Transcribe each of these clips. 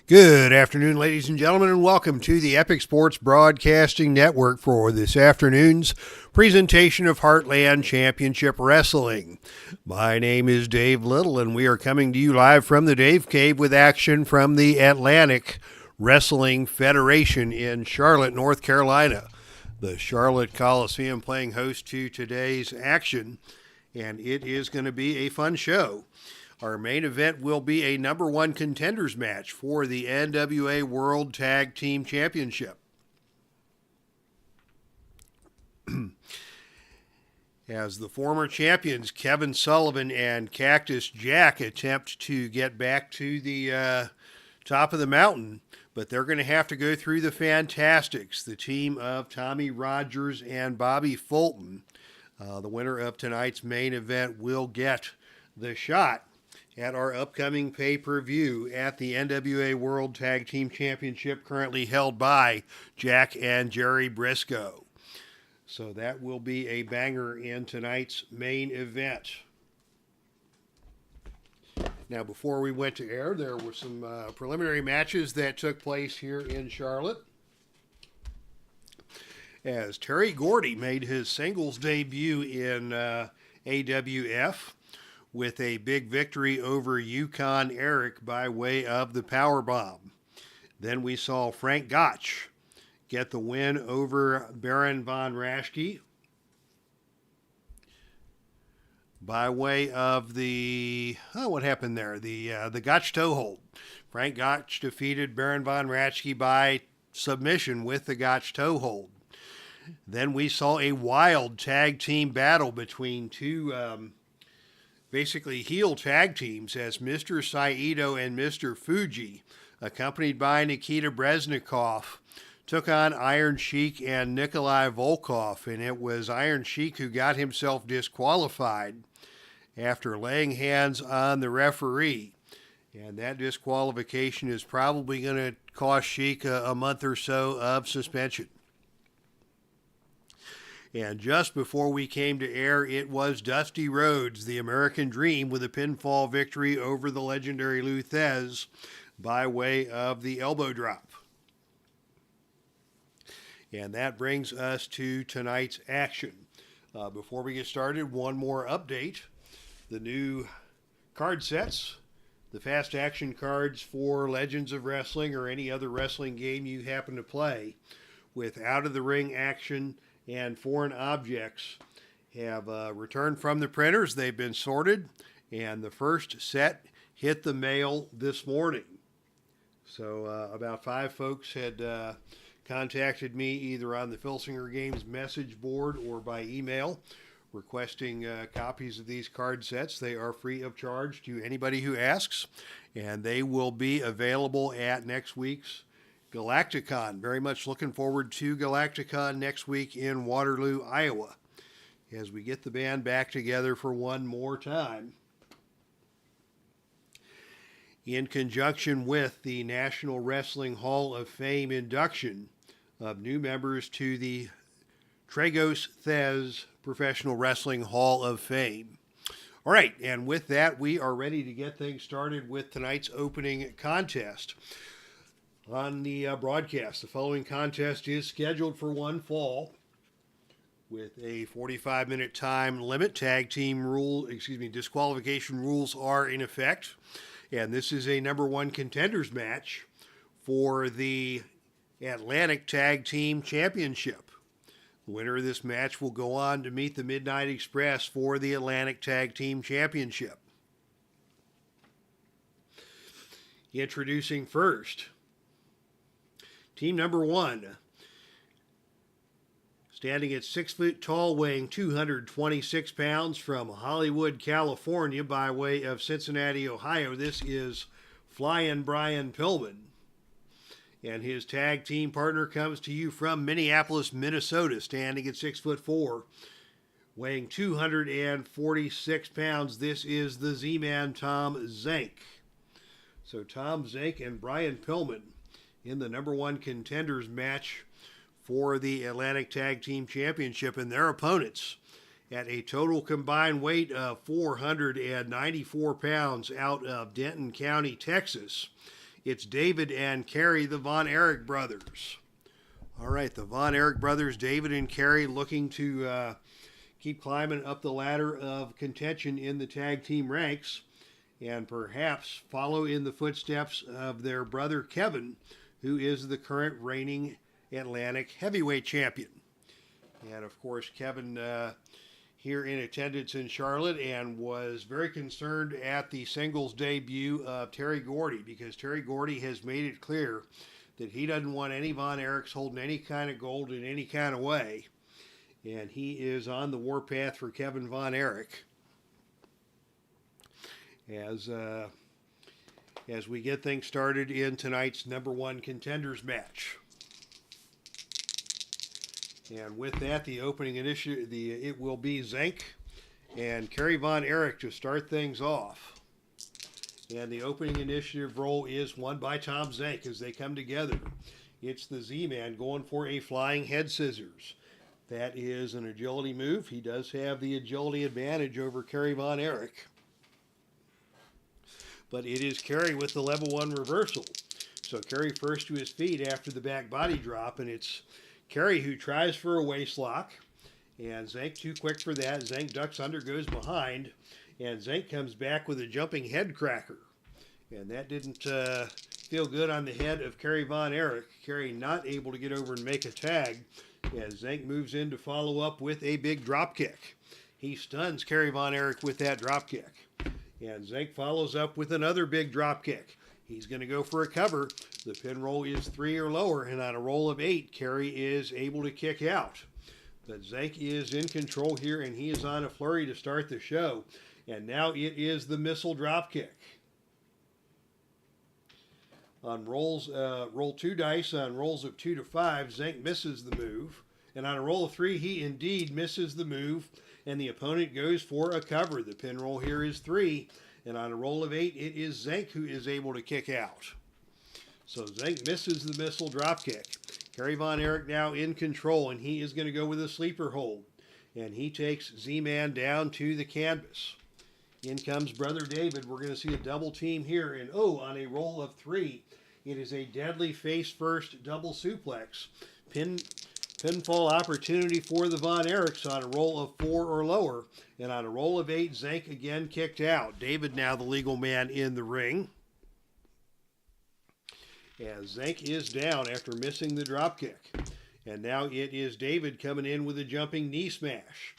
Good afternoon, ladies and gentlemen, and welcome to the Epic Sports Broadcasting Network for this afternoon's presentation of Heartland Championship Wrestling. My name is Dave Little, and we are coming to you live from the Dave Cave with action from the Atlantic Wrestling Federation in Charlotte, North Carolina. The Charlotte Coliseum playing host to today's action, and it is going to be a fun show. Our main event will be a number one contenders match for the NWA World Tag Team Championship. As the former champions Kevin Sullivan and Cactus Jack attempt to get back to the top of the mountain, but they're going to have to go through the Fantastics, the team of Tommy Rogers and Bobby Fulton. The winner of tonight's main event will get the shot at our upcoming pay-per-view at the NWA World Tag Team Championship, currently held by Jack and Jerry Briscoe. So that will be a banger in tonight's main event. Now, before we went to air, there were some preliminary matches that took place here in Charlotte, as Terry Gordy made his singles debut in AWF with a big victory over Yukon Eric by way of the powerbomb. Then we saw Frank Gotch get the win over Baron von Raschke by way of what happened there? The Gotch toe hold. Frank Gotch defeated Baron von Raschke by submission with the Gotch toe hold. Then we saw a wild tag team battle between two basically heel tag teams, as Mr. Saito and Mr. Fuji, accompanied by Nikita Breznikov, took on Iron Sheik and Nikolai Volkov, and it was Iron Sheik who got himself disqualified after laying hands on the referee. And that disqualification is probably going to cost Sheik a month or so of suspension. And just before we came to air, it was Dusty Rhodes, the American Dream, with a pinfall victory over the legendary Lou Thez by way of the elbow drop. And that brings us to tonight's action. Before we get started, one more update. The new card sets, the fast action cards for Legends of Wrestling or any other wrestling game you happen to play, with out-of-the-ring action and foreign objects, have returned from the printers. They've been sorted, and the first set hit the mail this morning. So about 5 folks had contacted me either on the Filsinger Games message board or by email requesting copies of these card sets. They are free of charge to anybody who asks, and they will be available at next week's Galacticon. Very much looking forward to Galacticon next week in Waterloo, Iowa, as we get the band back together for one more time. In conjunction with the National Wrestling Hall of Fame induction of new members to the Tragos Thez Professional Wrestling Hall of Fame. All right, and with that, we are ready to get things started with tonight's opening contest. On the broadcast, the following contest is scheduled for one fall with a 45-minute time limit. Disqualification rules are in effect. And this is a number one contenders match for the Atlantic Tag Team Championship. The winner of this match will go on to meet the Midnight Express for the Atlantic Tag Team Championship. Introducing first, team number one, standing at 6 foot tall, weighing 226 pounds, from Hollywood, California, by way of Cincinnati, Ohio. This is Flying Brian Pillman. And his tag team partner comes to you from Minneapolis, Minnesota, standing at 6'4", weighing 246 pounds. This is the Z-Man, Tom ZENK. So Tom ZENK and Brian Pillman in the number one contenders match for the Atlantic Tag Team Championship, and their opponents at a total combined weight of 494 pounds out of Denton County, Texas, It's David and KERRY, the Von Erich brothers. All right, the Von Erich brothers, David and KERRY, looking to keep climbing up the ladder of contention in the tag team ranks and perhaps follow in the footsteps of their brother Kevin, who is the current reigning Atlantic heavyweight champion. And of course, Kevin here in attendance in Charlotte and was very concerned at the singles debut of Terry Gordy, because Terry Gordy has made it clear that he doesn't want any Von Erichs holding any kind of gold in any kind of way. And he is on the warpath for Kevin Von Erich. As we get things started in tonight's #1 Contenders match. And with that, the opening initiative, it will be ZENK and KERRY Von Erich to start things off. And the opening initiative role is won by Tom ZENK as they come together. It's the Z-Man going for a flying head scissors. That is an agility move. He does have the agility advantage over KERRY Von Erich. But it is KERRY with the level 1 reversal. So KERRY first to his feet after the back body drop, and it's KERRY who tries for a waist lock, and ZENK too quick for that. ZENK ducks under, goes behind, and ZENK comes back with a jumping head cracker. And that didn't feel good on the head of KERRY Von Erich. KERRY not able to get over and make a tag as ZENK moves in to follow up with a big drop kick. He stuns KERRY Von Erich with that drop kick. And ZENK follows up with another big drop kick. He's going to go for a cover. The pin roll is 3 or lower, and on a roll of 8, KERRY is able to kick out. But ZENK is in control here, and he is on a flurry to start the show. And now it is the missile drop kick. On roll 2 dice, on rolls of 2 to 5, ZENK misses the move. And on a roll of 3, he indeed misses the move, and the opponent goes for a cover. The pin roll here is 3, and on a roll of 8, it is ZENK who is able to kick out. So ZENK misses the missile drop kick. KERRY Von Erich now in control, and he is going to go with a sleeper hold. And he takes Z-Man down to the canvas. In comes Brother David. We're going to see a double team here, and on a roll of 3, it is a deadly face-first double suplex. Pinfall opportunity for the Von Erichs on a roll of 4 or lower. And on a roll of 8, ZENK again kicked out. David now the legal man in the ring. As ZENK is down after missing the dropkick. And now it is David coming in with a jumping knee smash.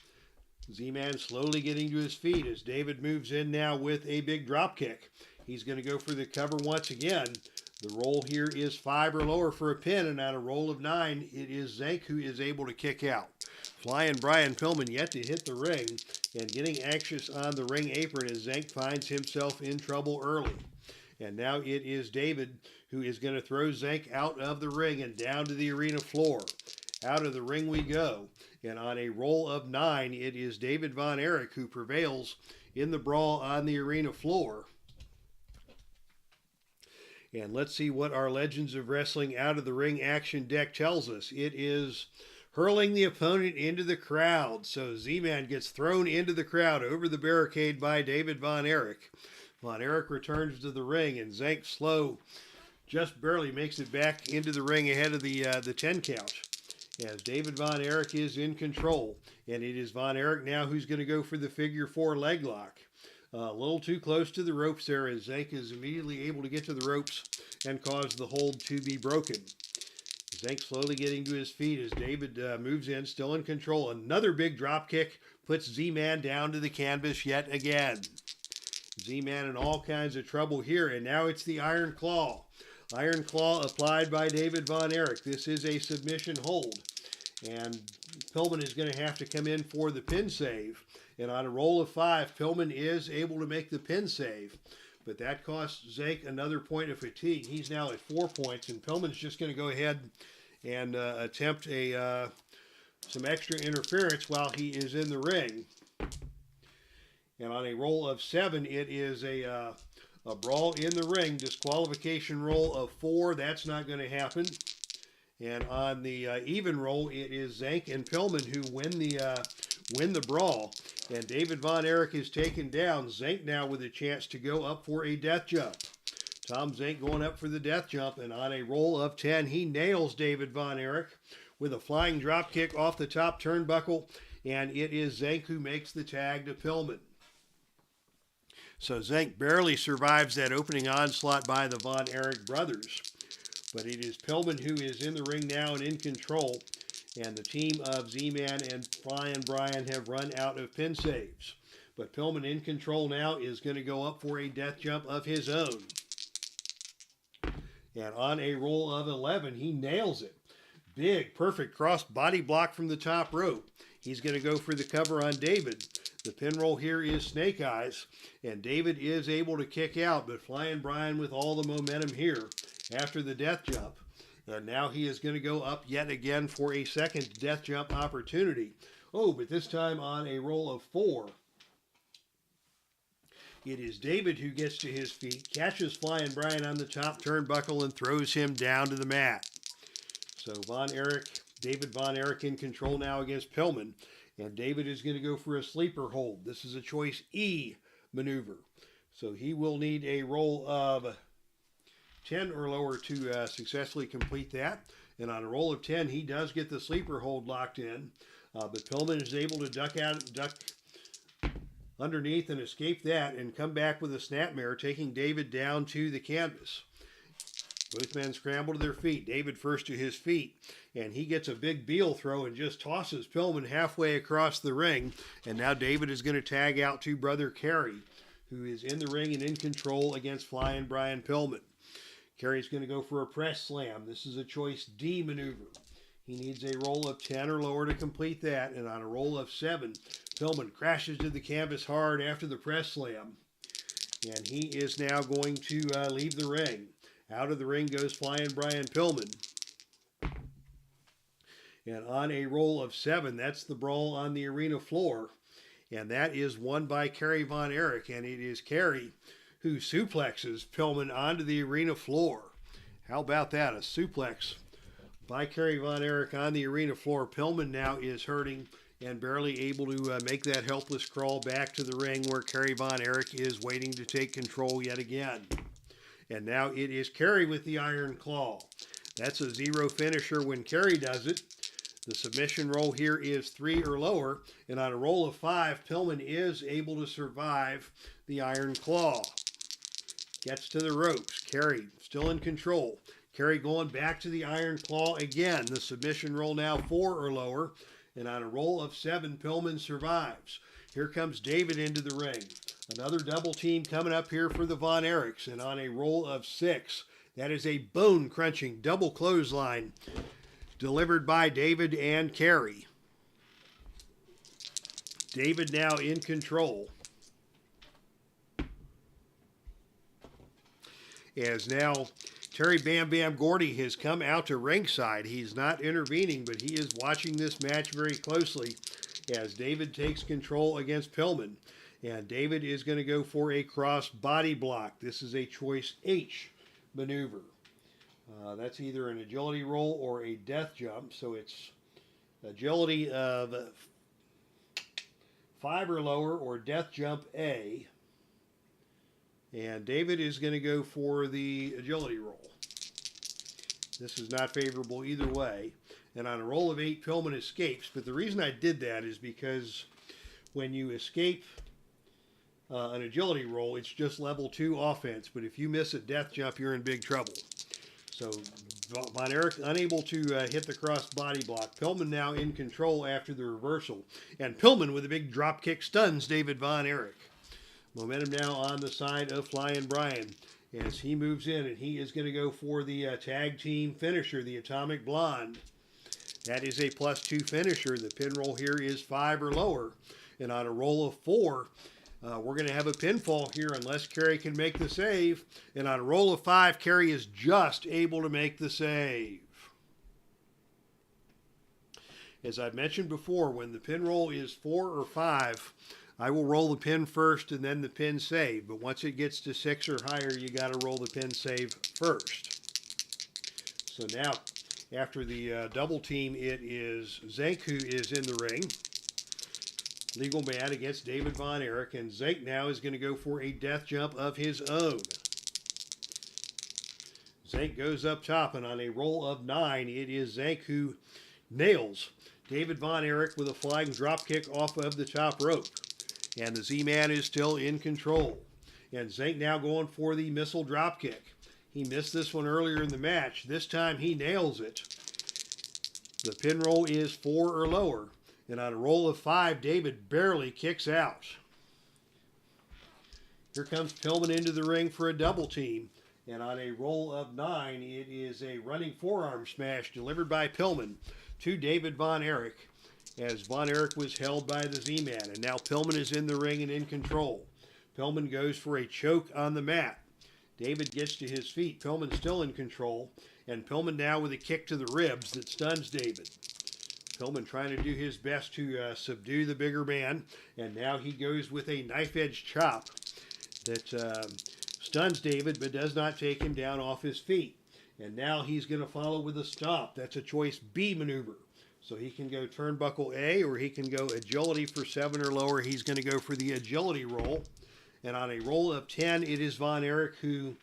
Z-Man slowly getting to his feet as David moves in now with a big dropkick. He's going to go for the cover once again. The roll here is 5 or lower for a pin, and on a roll of 9, it is ZENK who is able to kick out. Flying Brian Pillman yet to hit the ring, and getting anxious on the ring apron as ZENK finds himself in trouble early. And now it is David who is going to throw ZENK out of the ring and down to the arena floor. Out of the ring we go. And on a roll of 9, it is David Von Erich who prevails in the brawl on the arena floor. And let's see what our Legends of Wrestling Out of the Ring action deck tells us. It is hurling the opponent into the crowd. So Z-Man gets thrown into the crowd over the barricade by David Von Erich. Von Erich returns to the ring, and ZENK slow just barely makes it back into the ring ahead of the 10 count. As David Von Erich is in control. And it is Von Erich now who's going to go for the figure 4 leg lock. A little too close to the ropes there as ZENK is immediately able to get to the ropes and cause the hold to be broken. ZENK slowly getting to his feet as David moves in, still in control. Another big drop kick puts Z-Man down to the canvas yet again. Z-Man in all kinds of trouble here, and now it's the Iron Claw. Iron Claw applied by David Von Erich. This is a submission hold, and Pillman is going to have to come in for the pin save. And on a roll of 5, Pillman is able to make the pin save. But that costs ZENK another point of fatigue. He's now at 4 points, and Pillman's just going to go ahead and attempt some extra interference while he is in the ring. And on a roll of 7, it is a brawl in the ring. Disqualification roll of 4. That's not going to happen. And on the even roll, it is ZENK and Pillman who win the brawl. And David Von Erich is taken down. ZENK now with a chance to go up for a death jump. Tom ZENK going up for the death jump, and on a roll of 10, he nails David Von Erich with a flying drop kick off the top turnbuckle, and it is ZENK who makes the tag to PILLMAN. So ZENK barely survives that opening onslaught by the Von Erich brothers, but it is PILLMAN who is in the ring now and in control, and the team of Z-Man and Flying Brian have run out of pin saves. But PILLMAN in control now is going to go up for a death jump of his own. And on a roll of 11, he nails it. Big, perfect cross body block from the top rope. He's going to go for the cover on David. The pin roll here is Snake Eyes, and David is able to kick out, but Flying Brian with all the momentum here after the death jump. And now he is going to go up yet again for a second death jump opportunity. Oh, but this time on a roll of 4. It is David who gets to his feet, catches Flying Brian on the top turnbuckle, and throws him down to the mat. So David Von Erich in control now against PILLMAN. And David is going to go for a sleeper hold. This is a choice E maneuver. So he will need a roll of 10 or lower to successfully complete that. And on a roll of 10, he does get the sleeper hold locked in. But PILLMAN is able to duck underneath and escape that and come back with a snapmare, taking David down to the canvas. Both men scramble to their feet. David first to his feet, and he gets a big Beal throw and just tosses PILLMAN halfway across the ring. And now David is going to tag out to brother KERRY, who is in the ring and in control against Flying Brian PILLMAN. KERRY's going to go for a press slam. This is a choice D maneuver. He needs a roll of 10 or lower to complete that, and on a roll of 7, PILLMAN crashes to the canvas hard after the press slam, and he is now going to leave the ring. Out of the ring goes Flying Brian PILLMAN. And on a roll of 7, that's the brawl on the arena floor, and that is won by KERRY Von Erich, and it is KERRY who suplexes PILLMAN onto the arena floor. How about that? A suplex by KERRY Von Erich on the arena floor. PILLMAN now is hurting and barely able to make that helpless crawl back to the ring, where KERRY Von Erich is waiting to take control yet again. And now it is KERRY with the Iron Claw. That's a 0 finisher when KERRY does it. The submission roll here is 3 or lower, and on a roll of 5, PILLMAN is able to survive the Iron Claw. Gets to the ropes. KERRY still in control. KERRY going back to the Iron Claw again. The submission roll now 4 or lower, and on a roll of 7, PILLMAN survives. Here comes David into the ring. Another double team coming up here for the Von Erichs, and on a roll of 6, that is a bone-crunching double clothesline delivered by David and KERRY. David now in control. As now Terry Bam Bam Gordy has come out to ringside. He's not intervening, but he is watching this match very closely as David takes control against PILLMAN. And David is going to go for a cross body block. This is a choice H maneuver. That's either an agility roll or a death jump. So it's agility of 5 or lower or death jump A. And David is going to go for the agility roll. This is not favorable either way. And on a roll of 8, PILLMAN escapes. But the reason I did that is because when you escape an agility roll, it's just level 2 offense. But if you miss a death jump, you're in big trouble. So Von Erich unable to hit the cross body block. PILLMAN now in control after the reversal. And PILLMAN with a big drop kick stuns David Von Erich. Momentum now on the side of Flying Brian as he moves in, and he is going to go for the tag team finisher, the Atomic Blonde. That is a +2 finisher. The pin roll here is 5 or lower. And on a roll of 4, we're going to have a pinfall here unless KERRY can make the save. And on a roll of 5, KERRY is just able to make the save. As I've mentioned before, when the pin roll is 4 or 5, I will roll the pin first and then the pin save. But once it gets to 6 or higher, you got to roll the pin save first. So now, after the double team, it is ZENK who is in the ring. Legal man against David Von Erich. And ZENK now is going to go for a death jump of his own. ZENK goes up top, and on a roll of 9, it is ZENK who nails David Von Erich with a flying drop kick off of the top rope. And the Z-Man is still in control. And ZENK now going for the missile drop kick. He missed this one earlier in the match. This time he nails it. The pin roll is 4 or lower. And on a roll of 5, David barely kicks out. Here comes PILLMAN into the ring for a double team. And on a roll of 9, it is a running forearm smash delivered by PILLMAN to David Von Erich, as Von Erich was held by the Z-Man. And now PILLMAN is in the ring and in control. PILLMAN goes for a choke on the mat. David gets to his feet. PILLMAN still in control. And PILLMAN now with a kick to the ribs that stuns David. PILLMAN trying to do his best to subdue the bigger man. And now he goes with a knife-edge chop that stuns David but does not take him down off his feet. And now he's going to follow with a stomp. That's a choice B maneuver. So he can go turnbuckle A, or he can go agility for 7 or lower. He's going to go for the agility roll. And on a roll of 10, it is Von Erich who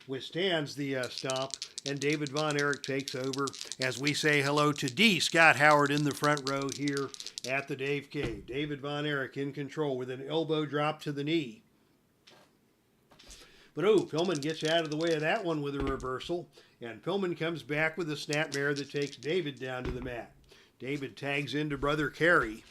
withstands the stomp. And David Von Erich takes over as we say hello to D. Scott Howard in the front row here at the Dave Cave. David Von Erich in control with an elbow drop to the knee. But PILLMAN gets out of the way of that one with a reversal. And PILLMAN comes back with a snapmare that takes David down to the mat. David tags into brother KERRY.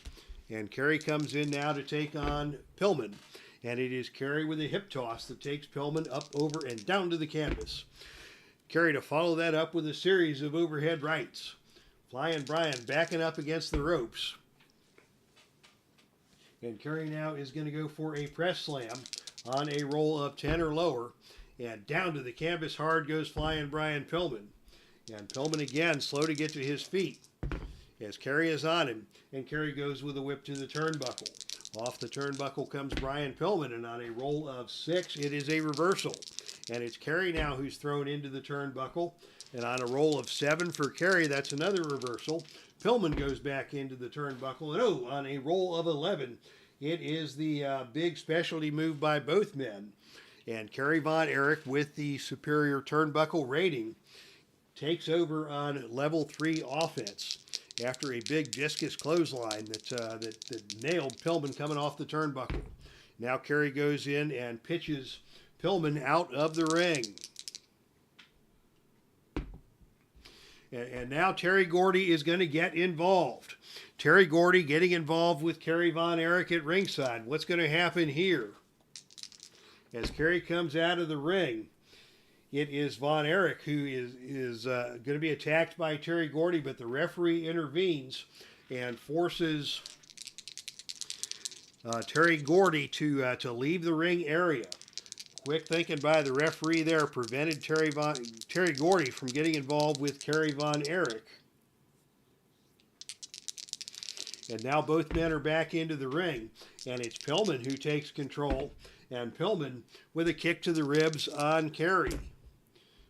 And KERRY comes in now to take on PILLMAN. And it is KERRY with a hip toss that takes PILLMAN up, over, and down to the canvas. KERRY to follow that up with a series of overhead rights. Flying Brian backing up against the ropes. And KERRY now is going to go for a press slam on a roll of 10 or lower. And down to the canvas hard goes Flying Brian PILLMAN. And PILLMAN again slow to get to his feet as KERRY is on him. And KERRY goes with a whip to the turnbuckle. Off the turnbuckle comes Brian PILLMAN, and on a roll of 6, it is a reversal. And it's KERRY now who's thrown into the turnbuckle. And on a roll of 7 for KERRY, that's another reversal. PILLMAN goes back into the turnbuckle. And on a roll of 11, it is the big specialty move by both men. And KERRY Von Erich, with the superior turnbuckle rating, takes over on level 3 offense after a big discus clothesline that nailed PILLMAN coming off the turnbuckle. Now KERRY goes in and pitches PILLMAN out of the ring. And now Terry Gordy is going to get involved. Terry Gordy getting involved with KERRY Von Erich at ringside. What's going to happen here? As KERRY comes out of the ring, it is Von Erich who is going to be attacked by Terry Gordy, but the referee intervenes and forces Terry Gordy to leave the ring area. Quick thinking by the referee there prevented Terry Gordy from getting involved with KERRY Von Erich. And now both men are back into the ring, and it's PILLMAN who takes control, and PILLMAN with a kick to the ribs on KERRY.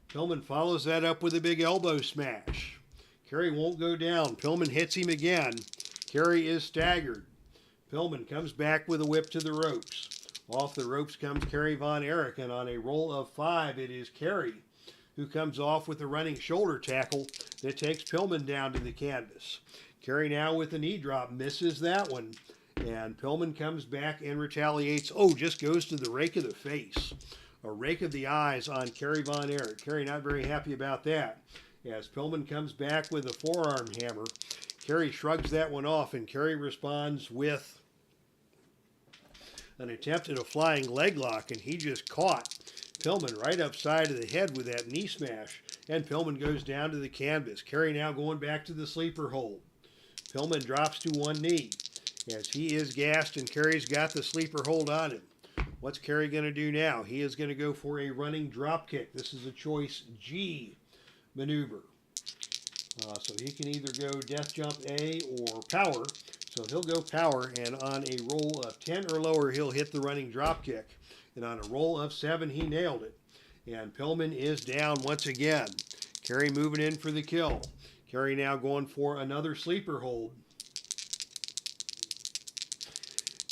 PILLMAN follows that up with a big elbow smash. KERRY won't go down. PILLMAN hits him again. KERRY is staggered. PILLMAN comes back with a whip to the ropes. Off the ropes comes KERRY Von Erich, and on a roll of 5, it is KERRY who comes off with a running shoulder tackle that takes PILLMAN down to the canvas. KERRY now with a knee drop, misses that one, and PILLMAN comes back and retaliates. Just goes to the rake of the face. A rake of the eyes on KERRY Von Erich. KERRY not very happy about that. As PILLMAN comes back with a forearm hammer, KERRY shrugs that one off, and KERRY responds with an attempt at a flying leg lock, and he just caught PILLMAN right upside of the head with that knee smash, and PILLMAN goes down to the canvas. KERRY now going back to the sleeper hold. PILLMAN drops to one knee as he is gassed, and KERRY's got the sleeper hold on him. What's KERRY going to do now? He is going to go for a running drop kick. This is a choice G maneuver. So he can either go death jump A or power. So he'll go power, and on a roll of 10 or lower, he'll hit the running drop kick. And on a roll of 7, he nailed it. And PILLMAN is down once again. KERRY moving in for the kill. KERRY now going for another sleeper hold.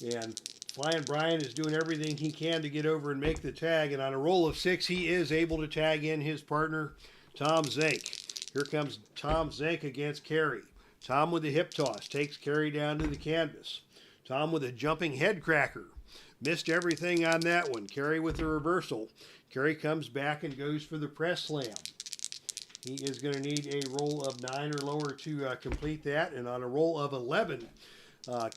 And Flying Brian is doing everything he can to get over and make the tag, and on a roll of 6, he is able to tag in his partner, Tom ZENK. Here comes Tom ZENK against KERRY. Tom with the hip toss takes KERRY down to the canvas. Tom with a jumping head cracker. Missed everything on that one. KERRY with the reversal. KERRY comes back and goes for the press slam. He is going to need a roll of 9 or lower to complete that, and on a roll of 11,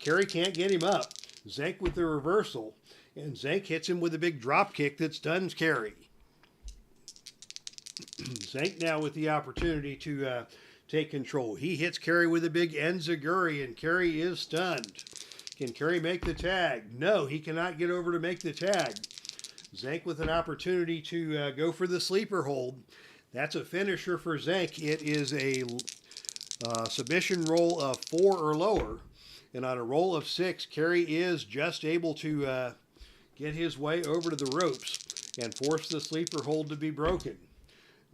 KERRY can't get him up. ZENK with the reversal, and ZENK hits him with a big drop kick that stuns KERRY. ZENK now with the opportunity to take control. He hits KERRY with a big enziguri, and KERRY is stunned. Can KERRY make the tag? No, he cannot get over to make the tag. ZENK with an opportunity to go for the sleeper hold. That's a finisher for ZENK. It is a submission roll of 4 or lower. And on a roll of 6, KERRY is just able to get his way over to the ropes and force the sleeper hold to be broken.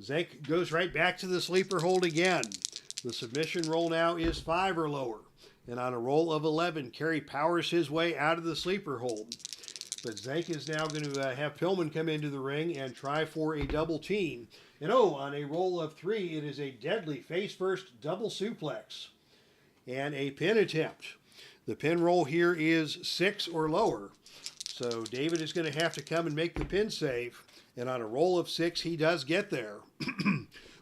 ZENK goes right back to the sleeper hold again. The submission roll now is 5 or lower. And on a roll of 11, KERRY powers his way out of the sleeper hold. But ZENK is now going to have PILLMAN come into the ring and try for a double team. And on a roll of 3, it is a deadly face-first double suplex and a pin attempt. The pin roll here is 6 or lower. So David is going to have to come and make the pin save. And on a roll of 6, he does get there.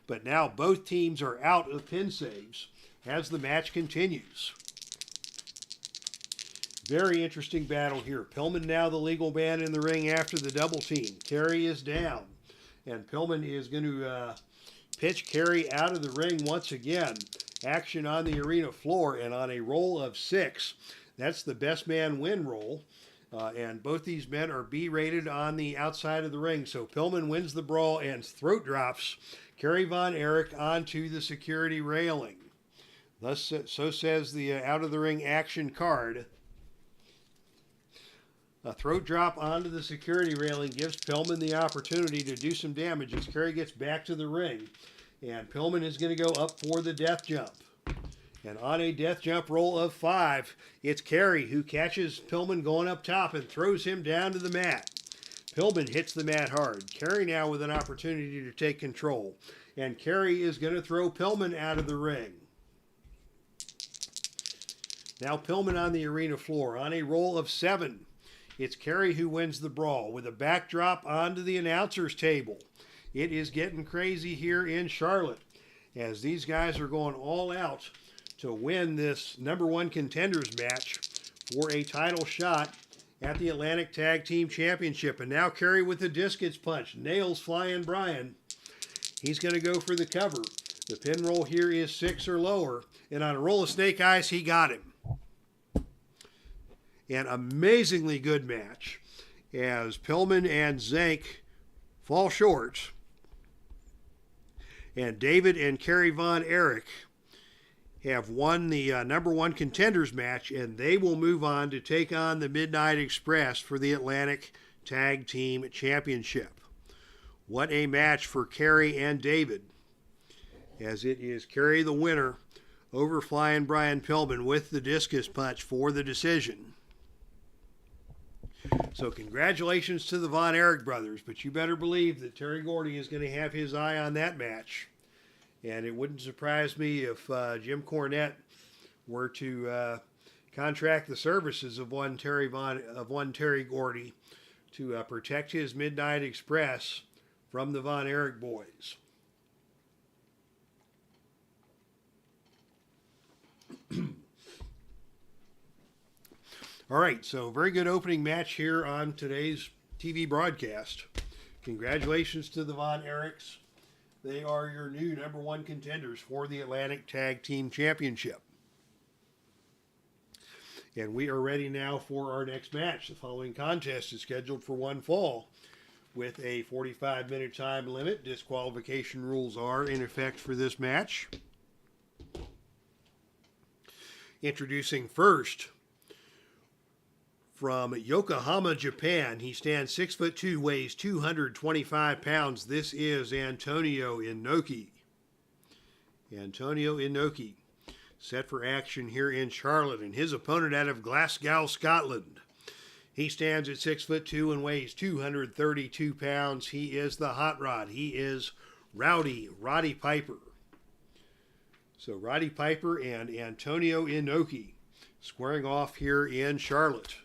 But now both teams are out of pin saves as the match continues. Very interesting battle here. PILLMAN now the legal man in the ring after the double team. KERRY is down. And PILLMAN is going to pitch KERRY out of the ring once again. Action on the arena floor, and on a roll of 6, that's the best man win roll. And both these men are B-rated on the outside of the ring. So PILLMAN wins the brawl and throat drops KERRY Von Erich onto the security railing. Thus, so says the out of the ring action card. A throat drop onto the security railing gives PILLMAN the opportunity to do some damage as KERRY gets back to the ring. And PILLMAN is going to go up for the death jump. And on a death jump roll of 5, it's KERRY who catches PILLMAN going up top and throws him down to the mat. PILLMAN hits the mat hard. KERRY now with an opportunity to take control. And KERRY is going to throw PILLMAN out of the ring. Now PILLMAN on the arena floor. On a roll of 7, it's KERRY who wins the brawl with a backdrop onto the announcer's table. It is getting crazy here in Charlotte as these guys are going all out to win this #1 contenders match for a title shot at the Atlantic Tag Team Championship. And now KERRY with the discus punch nails Flying Brian. He's going to go for the cover. The pin roll here is 6 or lower. And on a roll of snake eyes, he got him. An amazingly good match as PILLMAN and ZENK fall short. And David and KERRY Von Erich have won the #1 contenders match, and they will move on to take on the Midnight Express for the Atlantic Tag Team Championship. What a match for KERRY and David, as it is KERRY the winner over Flying Brian PILLMAN with the discus punch for the decision. So congratulations to the Von Erich brothers, but you better believe that Terry Gordy is going to have his eye on that match. And it wouldn't surprise me if Jim Cornette were to contract the services of one Terry Gordy to protect his Midnight Express from the Von Erich boys. All right, so very good opening match here on today's TV broadcast. Congratulations to the Von Erichs. They are your new #1 contenders for the Atlantic Tag Team Championship. And we are ready now for our next match. The following contest is scheduled for one fall with a 45-minute time limit. Disqualification rules are in effect for this match. Introducing first, from Yokohama, Japan, he stands 6'2", weighs 225 pounds. This is Antonio Inoki. Antonio Inoki, set for action here in Charlotte, and his opponent out of Glasgow, Scotland. He stands at 6'2" and weighs 232 pounds. He is the hot rod. He is Roddy Piper. So Roddy Piper and Antonio Inoki squaring off here in Charlotte.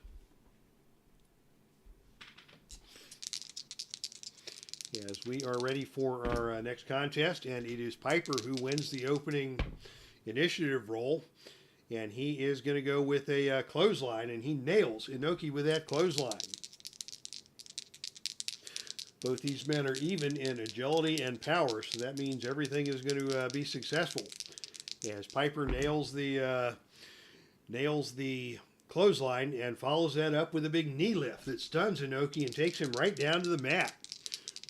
As we are ready for our next contest, and it is Piper who wins the opening initiative roll, and he is going to go with a clothesline, and he nails Inoki with that clothesline. Both these men are even in agility and power, so that means everything is going to be successful. As Piper nails the clothesline and follows that up with a big knee lift that stuns Inoki and takes him right down to the mat.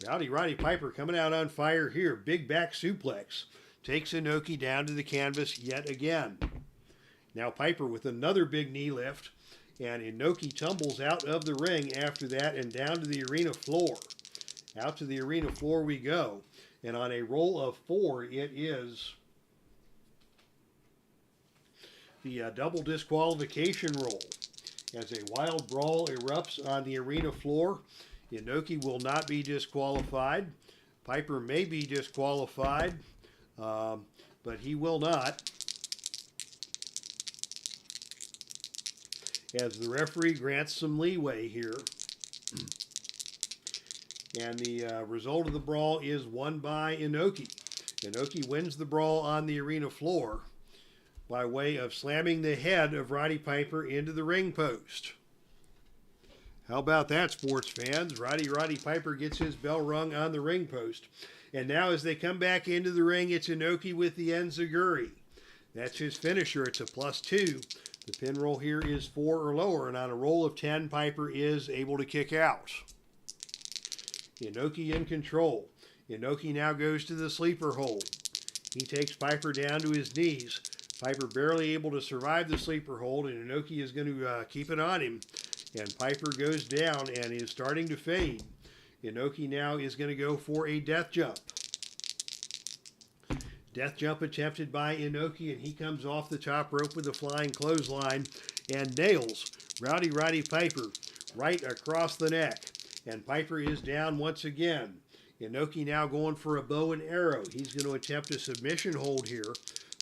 Roddy Piper coming out on fire here. Big back suplex. Takes Inoki down to the canvas yet again. Now Piper with another big knee lift. And Inoki tumbles out of the ring after that and down to the arena floor. Out to the arena floor we go. And on a roll of 4, it is the double disqualification roll. As a wild brawl erupts on the arena floor, Inoki will not be disqualified. Piper may be disqualified, but he will not. As the referee grants some leeway here. And the result of the brawl is won by Inoki. Inoki wins the brawl on the arena floor by way of slamming the head of Roddy Piper into the ring post. How about that, sports fans? Roddy Piper gets his bell rung on the ring post. And now as they come back into the ring, it's Inoki with the enziguri. That's his finisher. It's a +2. The pin roll here is 4 or lower, and on a roll of 10, Piper is able to kick out. Inoki in control. Inoki now goes to the sleeper hold. He takes Piper down to his knees. Piper barely able to survive the sleeper hold, and Inoki is going to keep it on him. And Piper goes down and is starting to fade. Inoki now is going to go for a death jump. Death jump attempted by Inoki, and he comes off the top rope with a flying clothesline and nails Roddy Piper right across the neck. And Piper is down once again. Inoki now going for a bow and arrow. He's going to attempt a submission hold here.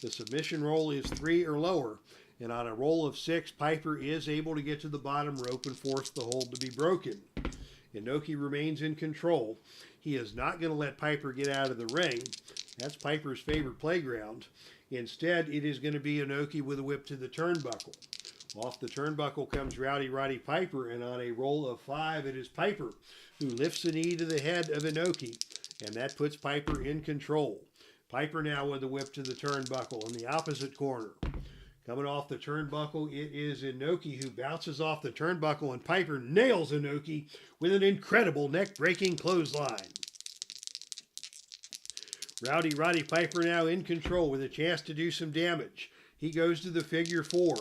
The submission roll is 3 or lower. And on a roll of 6, Piper is able to get to the bottom rope and force the hold to be broken. Inoki remains in control. He is not going to let Piper get out of the ring. That's Piper's favorite playground. Instead, it is going to be Inoki with a whip to the turnbuckle. Off the turnbuckle comes Roddy Piper, and on a roll of 5, it is Piper who lifts a knee to the head of Inoki, and that puts Piper in control. Piper now with a whip to the turnbuckle in the opposite corner. Coming off the turnbuckle, it is Inoki who bounces off the turnbuckle, and Piper nails Inoki with an incredible neck-breaking clothesline. Roddy Piper now in control with a chance to do some damage. He goes to the figure 4.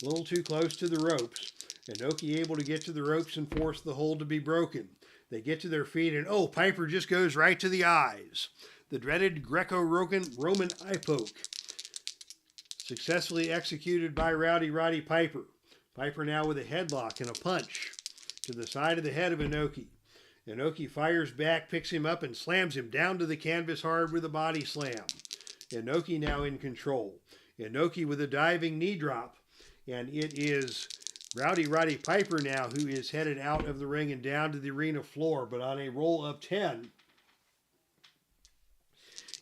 A little too close to the ropes. Inoki able to get to the ropes and force the hold to be broken. They get to their feet, and Piper just goes right to the eyes. The dreaded Greco-Roman eye poke. Successfully executed by Roddy Piper. Piper now with a headlock and a punch to the side of the head of Inoki. Inoki fires back, picks him up, and slams him down to the canvas hard with a body slam. Inoki now in control. Inoki with a diving knee drop. And it is Roddy Piper now who is headed out of the ring and down to the arena floor. But on a roll of 10,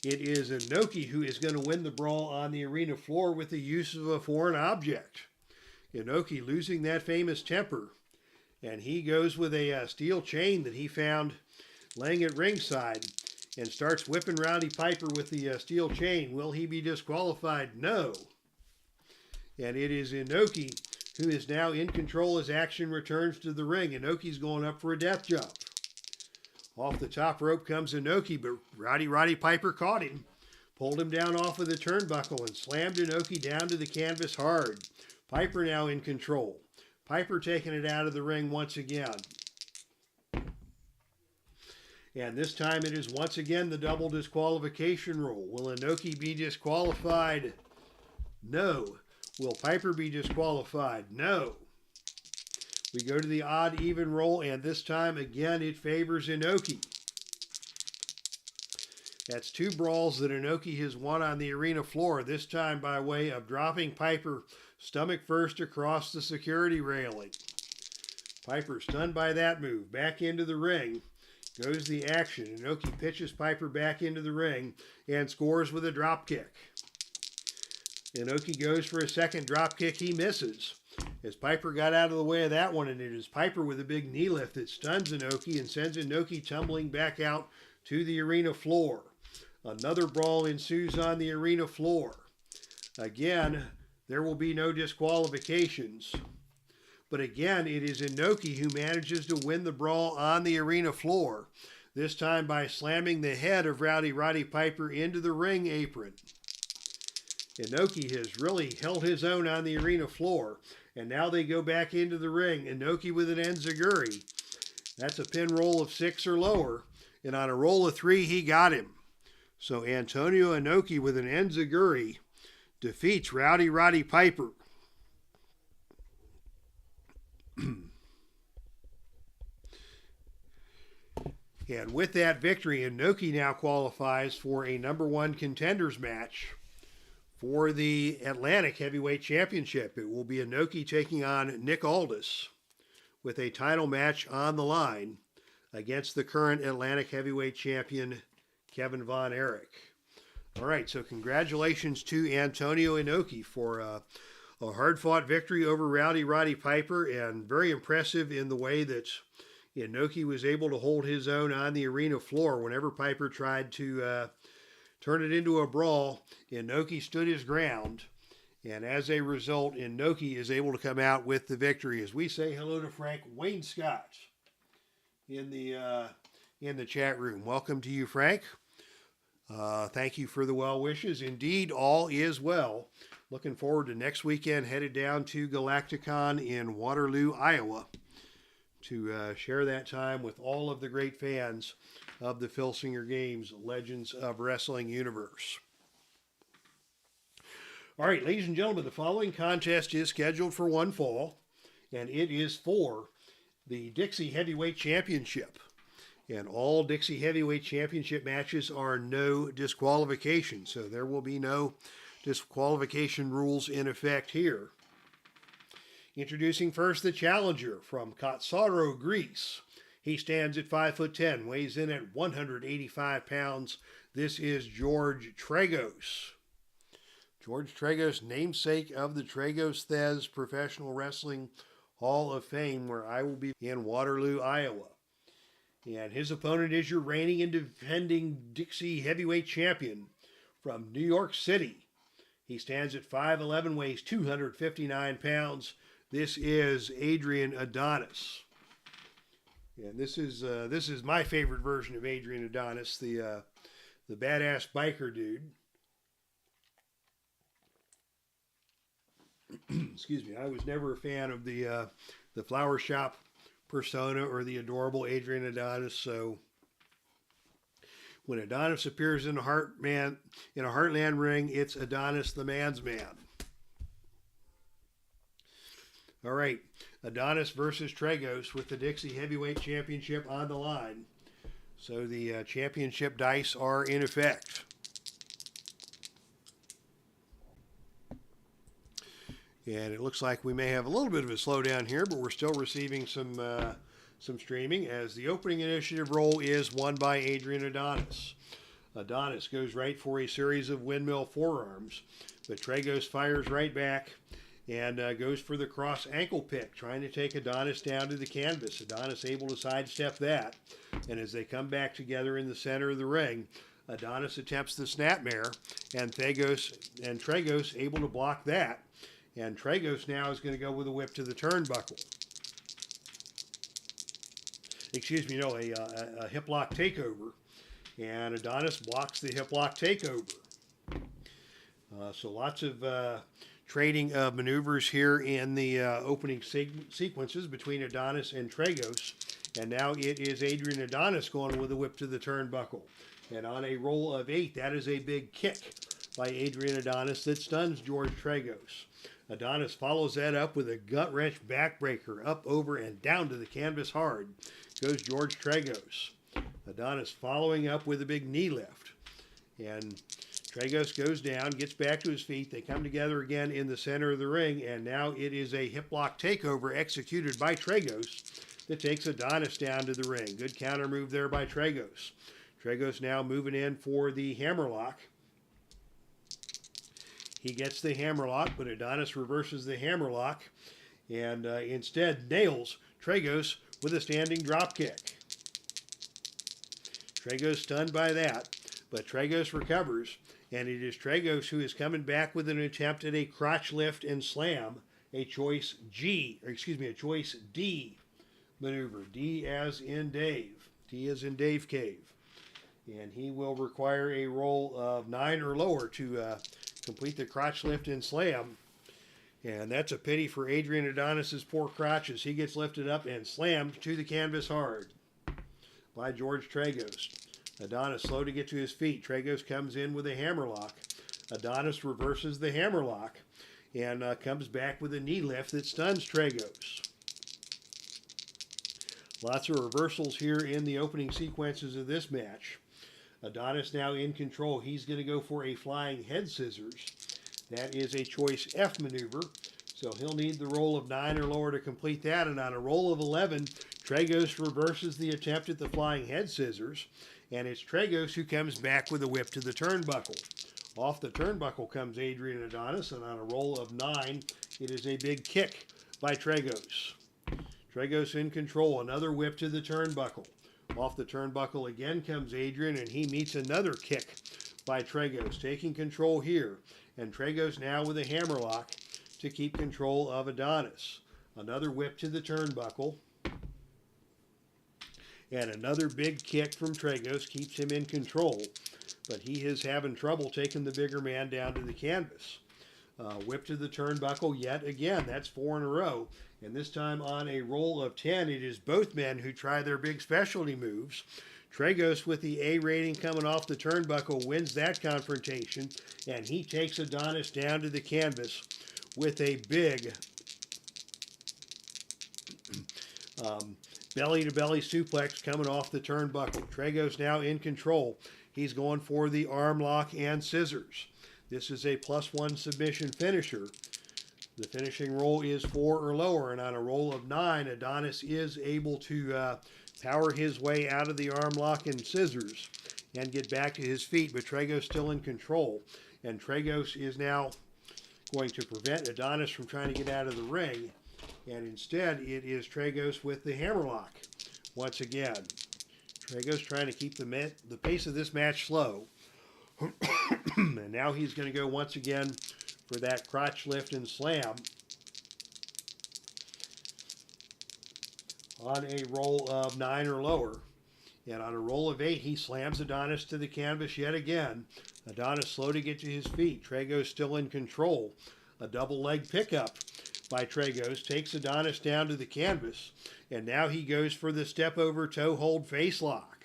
it is Inoki who is going to win the brawl on the arena floor with the use of a foreign object. Inoki losing that famous temper. And he goes with a steel chain that he found laying at ringside and starts whipping Roddy Piper with the steel chain. Will he be disqualified? No. And it is Inoki who is now in control as action returns to the ring. Inoki's going up for a death jump. Off the top rope comes Inoki, but Roddy Piper caught him, pulled him down off of the turnbuckle, and slammed Inoki down to the canvas hard. Piper now in control. Piper taking it out of the ring once again. And this time it is once again the double disqualification rule. Will Inoki be disqualified? No. Will Piper be disqualified? No. We go to the odd even roll, and this time again it favors INOKI. That's 2 brawls that INOKI has won on the arena floor, this time by way of dropping Piper stomach first across the security railing. Piper, stunned by that move, back into the ring. Goes the action. INOKI pitches Piper back into the ring and scores with a drop kick. INOKI goes for a second drop kick. He misses. As Piper got out of the way of that one, and it is Piper with a big knee lift that stuns INOKI and sends INOKI tumbling back out to the arena floor. Another brawl ensues on the arena floor. Again, there will be no disqualifications. But again, it is INOKI who manages to win the brawl on the arena floor, this time by slamming the head of Roddy Piper into the ring apron. INOKI has really held his own on the arena floor, and now they go back into the ring. INOKI with an enziguri. That's a pin roll of 6 or lower, and on a roll of 3, he got him. So Antonio INOKI with an enziguri defeats Roddy Piper. And with that victory, INOKI now qualifies for a #1 contenders match for the Atlantic Heavyweight Championship. It will be INOKI taking on Nick Aldis with a title match on the line against the current Atlantic Heavyweight Champion, Kevin Von Erich. All right, so congratulations to Antonio INOKI for a hard-fought victory over Roddy Piper, and very impressive in the way that INOKI was able to hold his own on the arena floor. Whenever Piper tried to turn it into a brawl, INOKI stood his ground, and as a result, INOKI is able to come out with the victory. As we say hello to Frank Wayne Scott in the chat room. Welcome to you, Frank. Thank you for the well wishes. Indeed, all is well. Looking forward to next weekend, headed down to Galacticon in Waterloo, Iowa, to share that time with all of the great fans of the Filsinger Games Legends of Wrestling universe. All right, ladies and gentlemen, the following contest is scheduled for one fall, and it is for the Dixie Heavyweight Championship. And all Dixie Heavyweight Championship matches are no disqualification, so there will be no disqualification rules in effect here. Introducing first the challenger from Katsaro, Greece. He stands at 5'10", weighs in at 185 pounds. This is George Tragos. George Tragos, namesake of the Tragos Thez Professional Wrestling Hall of Fame, where I will be in Waterloo, Iowa. And his opponent is your reigning and defending Dixie Heavyweight Champion from New York City. He stands at 5'11", weighs 259 pounds. This is Adrian Adonis. And this is my favorite version of Adrian Adonis, the badass biker dude. Excuse me. I was never a fan of the flower shop persona or the adorable Adrian Adonis. So when Adonis appears in a Heartland ring, it's Adonis the man's man. All right, Adonis versus Tragos with the Dixie Heavyweight Championship on the line. So the championship dice are in effect. And it looks like we may have a little bit of a slowdown here, but we're still receiving some streaming, as the opening initiative roll is won by Adrian Adonis. Adonis goes right for a series of windmill forearms, but Tragos fires right back and goes for the cross ankle pick, trying to take Adonis down to the canvas. Adonis able to sidestep that, and as they come back together in the center of the ring, Adonis attempts the snapmare, and Tragos able to block that. And Tragos now is going to go with a whip to the turnbuckle. Excuse me, no, a hip lock takeover. And Adonis blocks the hip lock takeover. So lots of trading of maneuvers here in the opening sequences between Adonis and Tragos. And now it is Adrian Adonis going with a whip to the turnbuckle. And on a roll of 8, that is a big kick by Adrian Adonis that stuns George Tragos. Adonis follows that up with a gut-wrench backbreaker up, over, and down to the canvas hard. Goes George Tragos. Adonis following up with a big knee lift. And Tragos goes down, gets back to his feet. They come together again in the center of the ring, and now it is a hip lock takeover executed by Tragos that takes Adonis down to the ring. Good counter move there by Tragos. Tragos now moving in for the hammerlock. He gets the hammerlock, but Adonis reverses the hammerlock and instead nails Tragos with a standing dropkick. Tragos stunned by that, but Tragos recovers, and it is Tragos who is coming back with an attempt at a crotch lift and slam, a choice D maneuver. D as in Dave. D as in Dave Cave. And he will require a roll of 9 or lower to complete the crotch lift and slam. And that's a pity for Adrian Adonis's poor crotch as he gets lifted up and slammed to the canvas hard by George Tragos. Adonis slow to get to his feet. Tragos comes in with a hammerlock. Adonis reverses the hammerlock and comes back with a knee lift that stuns Tragos. Lots of reversals here in the opening sequences of this match. Adonis now in control. He's going to go for a flying head scissors. That is a choice F maneuver, so he'll need the roll of 9 or lower to complete that. And on a roll of 11, Tragos reverses the attempt at the flying head scissors, and it's Tragos who comes back with a whip to the turnbuckle. Off the turnbuckle comes Adrian Adonis, and on a roll of 9, it is a big kick by Tragos. Tragos in control, another whip to the turnbuckle. Off the turnbuckle again comes Adrian, and he meets another kick by Tragos, taking control here. And Tragos now with a hammerlock to keep control of Adonis. Another whip to the turnbuckle. And another big kick from Tragos keeps him in control. But he is having trouble taking the bigger man down to the canvas. Whip to the turnbuckle yet again. That's 4 in a row. And this time on a roll of 10, it is both men who try their big specialty moves. Tragos with the A rating coming off the turnbuckle wins that confrontation, and he takes Adonis down to the canvas with a big belly-to-belly suplex coming off the turnbuckle. Tragos now in control. He's going for the arm lock and scissors. This is a +1 submission finisher. The finishing roll is 4 or lower, and on a roll of 9, Adonis is able to power his way out of the arm lock and scissors and get back to his feet, but Tragos still in control. And Tragos is now going to prevent Adonis from trying to get out of the ring, and instead it is Tragos with the hammerlock once again. Tragos trying to keep the pace of this match slow. And now he's going to go once again for that crotch lift and slam on a roll of 9 or lower. And on a roll of 8, he slams Adonis to the canvas yet again. Adonis slow to get to his feet. Tragos still in control. A double leg pickup by Tragos takes Adonis down to the canvas. And now he goes for the step over toe hold face lock.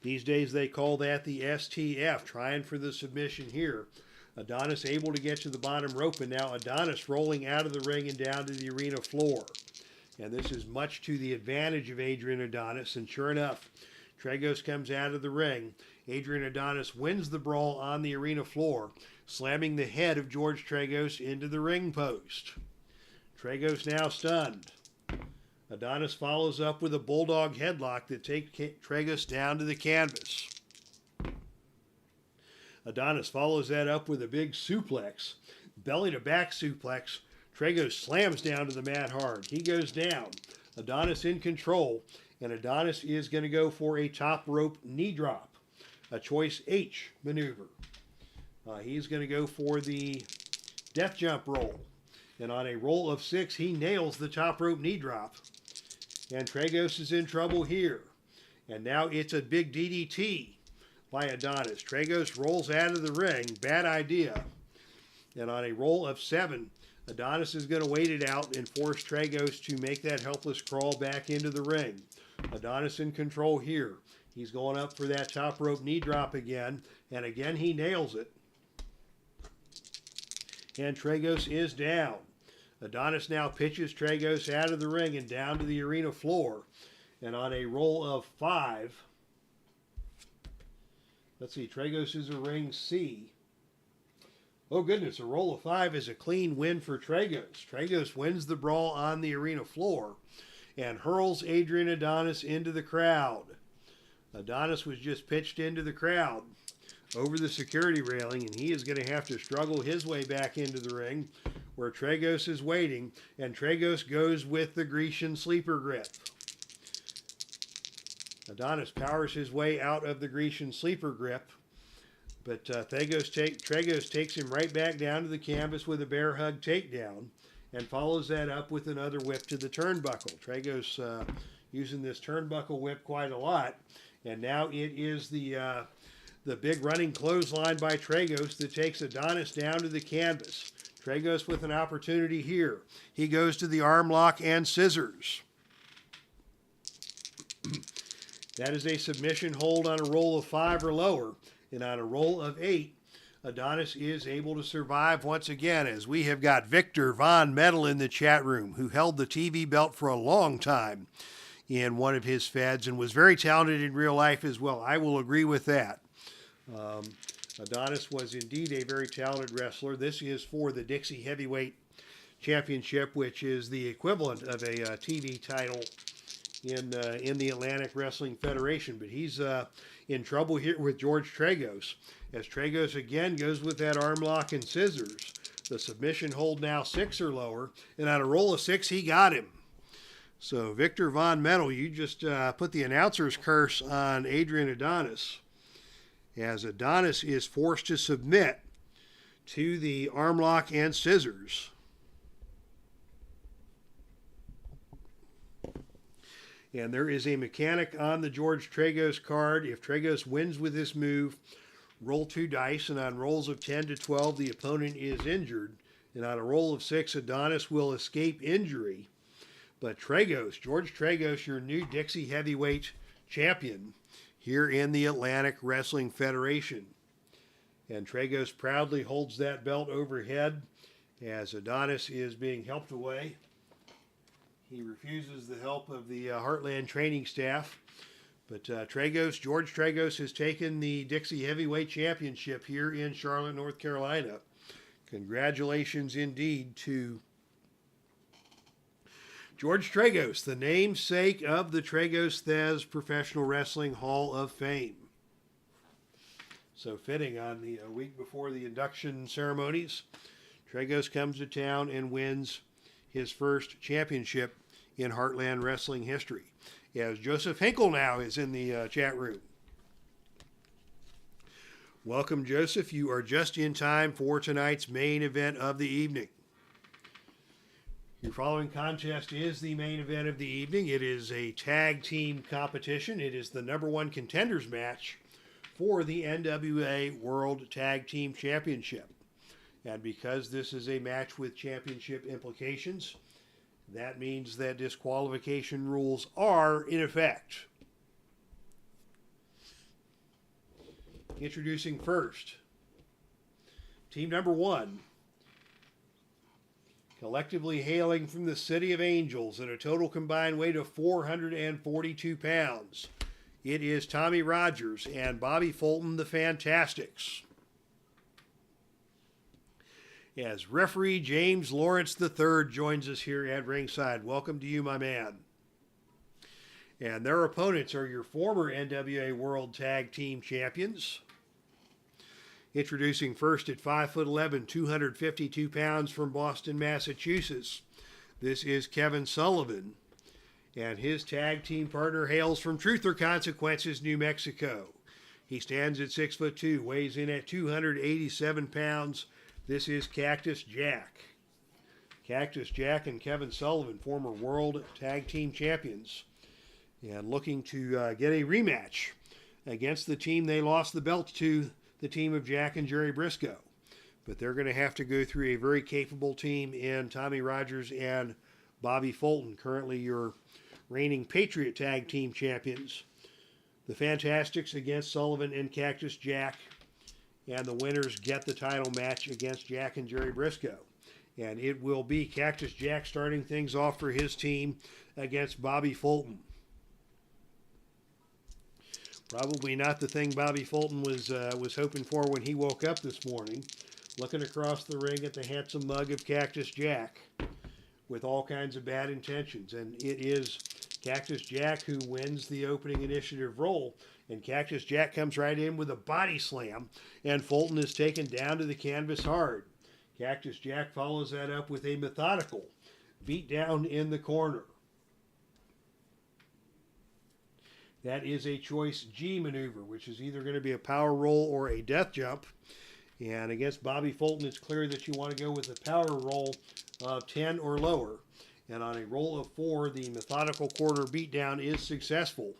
These days they call that the STF, trying for the submission here. Adonis able to get to the bottom rope, and now Adonis rolling out of the ring and down to the arena floor. And this is much to the advantage of Adrian Adonis, and sure enough, Tragos comes out of the ring. Adrian Adonis wins the brawl on the arena floor, slamming the head of George Tragos into the ring post. Tragos now stunned. Adonis follows up with a bulldog headlock that takes Tragos down to the canvas. Adonis follows that up with a big suplex, belly-to-back suplex. Tragos slams down to the mat hard. He goes down. Adonis in control, and Adonis is going to go for a top rope knee drop, a choice H maneuver. He's going to go for the death jump roll, and on a roll of 6, he nails the top rope knee drop. And Tragos is in trouble here. And now it's a big DDT by Adonis. Tragos rolls out of the ring. Bad idea. And on a roll of 7, Adonis is going to wait it out and force Tragos to make that helpless crawl back into the ring. Adonis in control here. He's going up for that top rope knee drop again. And again, he nails it. And Tragos is down. Adonis now pitches Tragos out of the ring and down to the arena floor. And on a roll of 5, let's see, Tragos is a ring C. Oh goodness, a roll of 5 is a clean win for Tragos. Tragos wins the brawl on the arena floor and hurls Adrian Adonis into the crowd. Adonis was just pitched into the crowd over the security railing, and he is going to have to struggle his way back into the ring where Tragos is waiting, and Tragos goes with the Grecian sleeper grip. Adonis powers his way out of the Grecian sleeper grip, but Tragos takes him right back down to the canvas with a bear hug takedown and follows that up with another whip to the turnbuckle. Tragos using this turnbuckle whip quite a lot, and now it is the big running clothesline by Tragos that takes Adonis down to the canvas. Tragos with an opportunity here. He goes to the arm lock and scissors. That is a submission hold on a roll of 5 or lower. And on a roll of 8, Adonis is able to survive once again, as we have got Victor Von Metal in the chat room, who held the TV belt for a long time in one of his feds and was very talented in real life as well. I will agree with that. Adonis was indeed a very talented wrestler. This is for the Dixie Heavyweight Championship, which is the equivalent of a TV title in the Atlantic Wrestling Federation. But he's in trouble here with George Tragos, as Tragos again goes with that arm lock and scissors. The submission hold now 6 or lower, and on a roll of 6, he got him. So Victor Von Metal, you just put the announcer's curse on Adrian Adonis, as Adonis is forced to submit to the arm lock and scissors. And there is a mechanic on the George Tragos card. If Tragos wins with this move, roll 2 dice, and on rolls of 10 to 12, the opponent is injured. And on a roll of 6, Adonis will escape injury. But Tragos, George Tragos, your new Dixie Heavyweight Champion here in the Atlantic Wrestling Federation. And Tragos proudly holds that belt overhead as Adonis is being helped away. He refuses the help of the Heartland training staff. But George Tragos has taken the Dixie Heavyweight Championship here in Charlotte, North Carolina. Congratulations indeed to George Tragos, the namesake of the Tragos-Thez Professional Wrestling Hall of Fame. So fitting on the week before the induction ceremonies, Tragos comes to town and wins his first championship in Heartland wrestling history. As Joseph Hinkle now is in the chat room. Welcome, Joseph. You are just in time for tonight's main event of the evening. Your following contest is the main event of the evening. It is a tag team competition. It is the #1 contenders match for the NWA World Tag Team Championship. And because this is a match with championship implications, that means that disqualification rules are in effect. Introducing first, team #1. Collectively hailing from the City of Angels at a total combined weight of 442 pounds. It is Tommy Rogers and Bobby Fulton, the Fantastics. As referee James Lawrence III joins us here at ringside. Welcome to you, my man. And their opponents are your former NWA World Tag Team Champions. Introducing first at 5'11", 252 pounds from Boston, Massachusetts. This is Kevin Sullivan. And his tag team partner hails from Truth or Consequences, New Mexico. He stands at 6'2", weighs in at 287 pounds. This is Cactus Jack. Cactus Jack and Kevin Sullivan, former World Tag Team Champions, and looking to get a rematch against the team they lost the belt to, the team of Jack and Jerry Briscoe. But they're going to have to go through a very capable team in Tommy Rogers and Bobby Fulton, currently your reigning Patriot Tag Team Champions, The Fantastics against Sullivan and Cactus Jack. And the winners get the title match against Jack and Jerry Briscoe. And it will be Cactus Jack starting things off for his team against Bobby Fulton. Probably not the thing Bobby Fulton was hoping for when he woke up this morning, looking across the ring at the handsome mug of Cactus Jack with all kinds of bad intentions. And it is Cactus Jack who wins the opening initiative role. And Cactus Jack comes right in with a body slam, and Fulton is taken down to the canvas hard. Cactus Jack follows that up with a methodical beat down in the corner. That is a choice G maneuver, which is either going to be a power roll or a death jump. And against Bobby Fulton, it's clear that you want to go with a power roll of 10 or lower. And on a roll of 4, the methodical quarter beatdown is successful.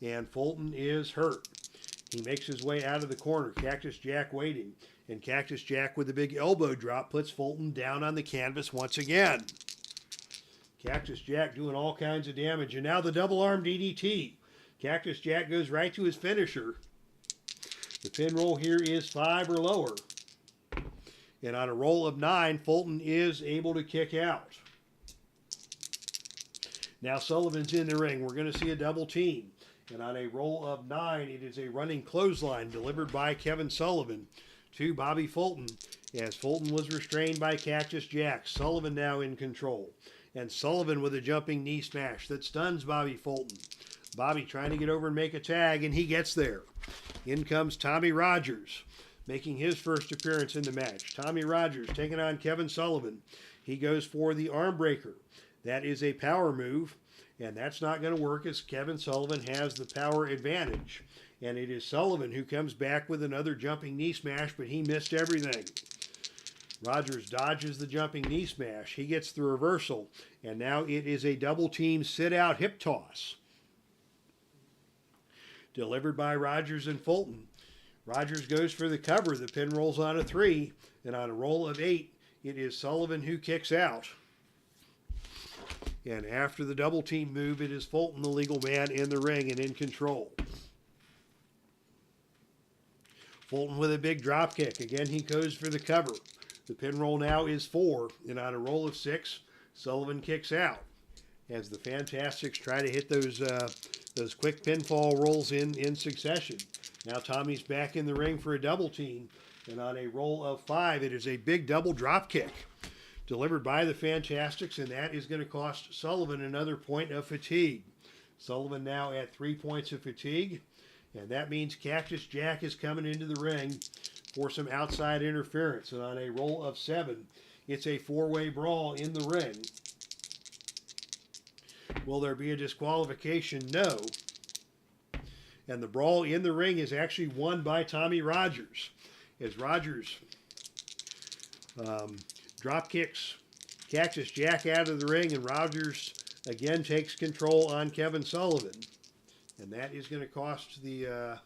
And Fulton is hurt. He makes his way out of the corner. Cactus Jack waiting. And Cactus Jack with a big elbow drop puts Fulton down on the canvas once again. Cactus Jack doing all kinds of damage. And now the double arm DDT. Cactus Jack goes right to his finisher. The pin roll here is 5 or lower. And on a roll of 9, Fulton is able to kick out. Now Sullivan's in the ring. We're going to see a double team. And on a roll of 9, it is a running clothesline delivered by Kevin Sullivan to Bobby Fulton, as Fulton was restrained by Cactus Jack. Sullivan now in control. And Sullivan with a jumping knee smash that stuns Bobby Fulton. Bobby trying to get over and make a tag, and he gets there. In comes Tommy Rogers, making his first appearance in the match. Tommy Rogers taking on Kevin Sullivan. He goes for the arm breaker. That is a power move, and that's not going to work as Kevin Sullivan has the power advantage. And it is Sullivan who comes back with another jumping knee smash, but he missed everything. Rogers dodges the jumping knee smash. He gets the reversal, and now it is a double team sit-out hip toss. Delivered by Rogers and Fulton. Rogers goes for the cover. The pin rolls on a 3, and on a roll of 8, it is Sullivan who kicks out. And after the double team move, it is Fulton, the legal man, in the ring and in control. Fulton with a big drop kick. Again, he goes for the cover. The pin roll now is 4, and on a roll of 6, Sullivan kicks out. As the Fantastics try to hit those quick pinfall rolls in succession. Now Tommy's back in the ring for a double team, and on a roll of 5, it is a big double drop kick delivered by the Fantastics, and that is going to cost Sullivan another point of fatigue. Sullivan now at 3 points of fatigue, and that means Cactus Jack is coming into the ring for some outside interference. And on a roll of 7, it's a 4-way brawl in the ring. Will there be a disqualification? No. And the brawl in the ring is actually won by Tommy Rogers, as Rogers drop kicks Cactus Jack out of the ring, and Rogers again takes control on Kevin Sullivan. And that is going to cost the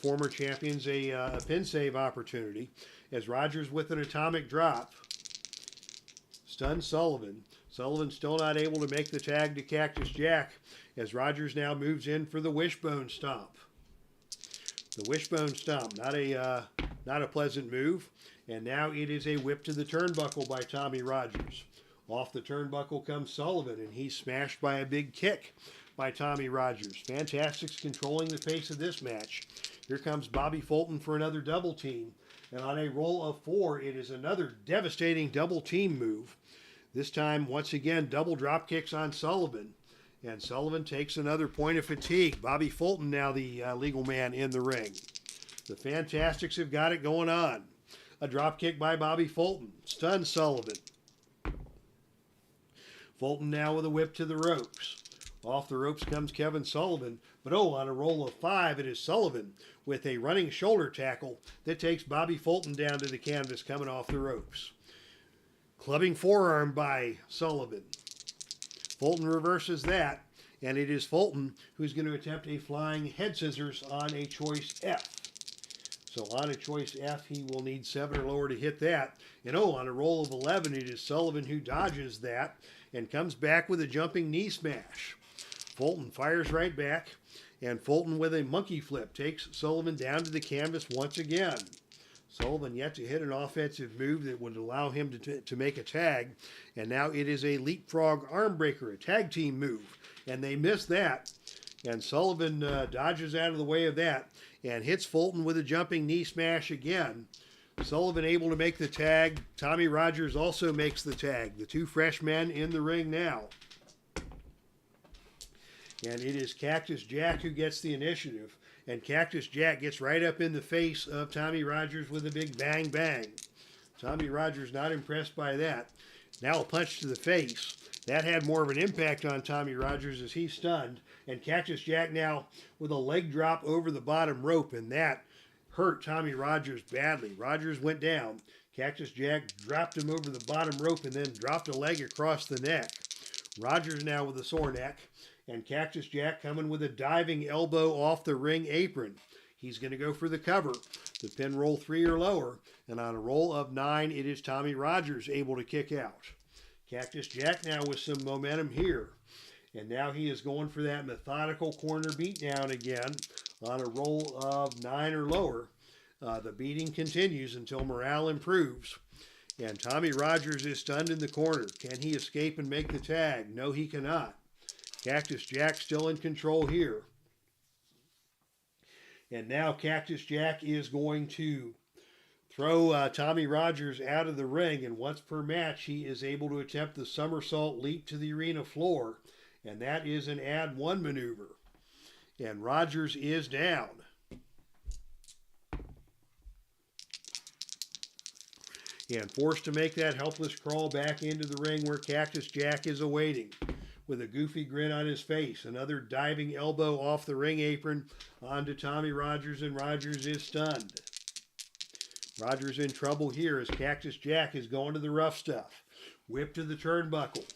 former champions a pin save opportunity, as Rogers with an atomic drop stuns Sullivan. Sullivan still not able to make the tag to Cactus Jack, as Rogers now moves in for the wishbone stomp. The wishbone stomp, not a pleasant move. And now it is a whip to the turnbuckle by Tommy Rogers. Off the turnbuckle comes Sullivan, and he's smashed by a big kick by Tommy Rogers. Fantastics controlling the pace of this match. Here comes Bobby Fulton for another double team. And on a roll of 4, it is another devastating double team move. This time, once again, double drop kicks on Sullivan. And Sullivan takes another point of fatigue. Bobby Fulton now the legal man in the ring. The Fantastics have got it going on. A drop kick by Bobby Fulton. Stuns Sullivan. Fulton now with a whip to the ropes. Off the ropes comes Kevin Sullivan. But on a roll of 5, it is Sullivan with a running shoulder tackle that takes Bobby Fulton down to the canvas coming off the ropes. Clubbing forearm by Sullivan. Fulton reverses that, and it is Fulton who's going to attempt a flying head scissors on a choice F. So on a choice F, he will need 7 or lower to hit that. And on a roll of 11, it is Sullivan who dodges that and comes back with a jumping knee smash. Fulton fires right back, And Fulton with a monkey flip takes Sullivan down to the canvas once again. Sullivan yet to hit an offensive move that would allow him to make a tag. And now it is a leapfrog arm breaker, a tag team move. And they miss that. And Sullivan dodges out of the way of that and hits Fulton with a jumping knee smash again. Sullivan able to make the tag. Tommy Rogers also makes the tag. The two fresh men in the ring now. And it is Cactus Jack who gets the initiative. And Cactus Jack gets right up in the face of Tommy Rogers with a big bang bang. Tommy Rogers not impressed by that. Now a punch to the face. That had more of an impact on Tommy Rogers as he's stunned. And Cactus Jack now with a leg drop over the bottom rope. And that hurt Tommy Rogers badly. Rogers went down. Cactus Jack dropped him over the bottom rope and then dropped a leg across the neck. Rogers now with a sore neck. And Cactus Jack coming with a diving elbow off the ring apron. He's going to go for the cover. The pin roll 3 or lower. And on a roll of 9, it is Tommy Rogers able to kick out. Cactus Jack now with some momentum here. And now he is going for that methodical corner beatdown again on a roll of 9 or lower. The beating continues until morale improves. And Tommy Rogers is stunned in the corner. Can he escape and make the tag? No, he cannot. Cactus Jack still in control here. And now Cactus Jack is going to throw Tommy Rogers out of the ring. And once per match, he is able to attempt the somersault leap to the arena floor. And that is an add 1 maneuver. And Rogers is down. And forced to make that helpless crawl back into the ring where Cactus Jack is awaiting. With a goofy grin on his face. Another diving elbow off the ring apron onto Tommy Rogers, and Rogers is stunned. Rogers in trouble here as Cactus Jack is going to the rough stuff. Whip to the turnbuckle.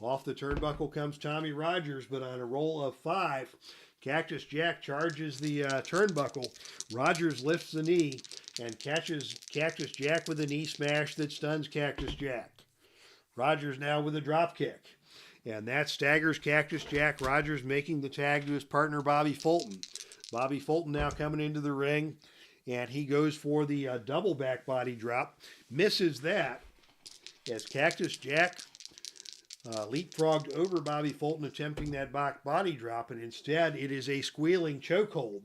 Off the turnbuckle comes Tommy Rogers, but on a roll of 5, Cactus Jack charges the turnbuckle. Rogers lifts the knee and catches Cactus Jack with a knee smash that stuns Cactus Jack. Rogers now with a drop kick. And that staggers Cactus Jack. Rogers making the tag to his partner, Bobby Fulton. Bobby Fulton now coming into the ring. And he goes for the double back body drop. Misses that as Cactus Jack leapfrogged over Bobby Fulton attempting that back body drop. And instead, it is a squealing chokehold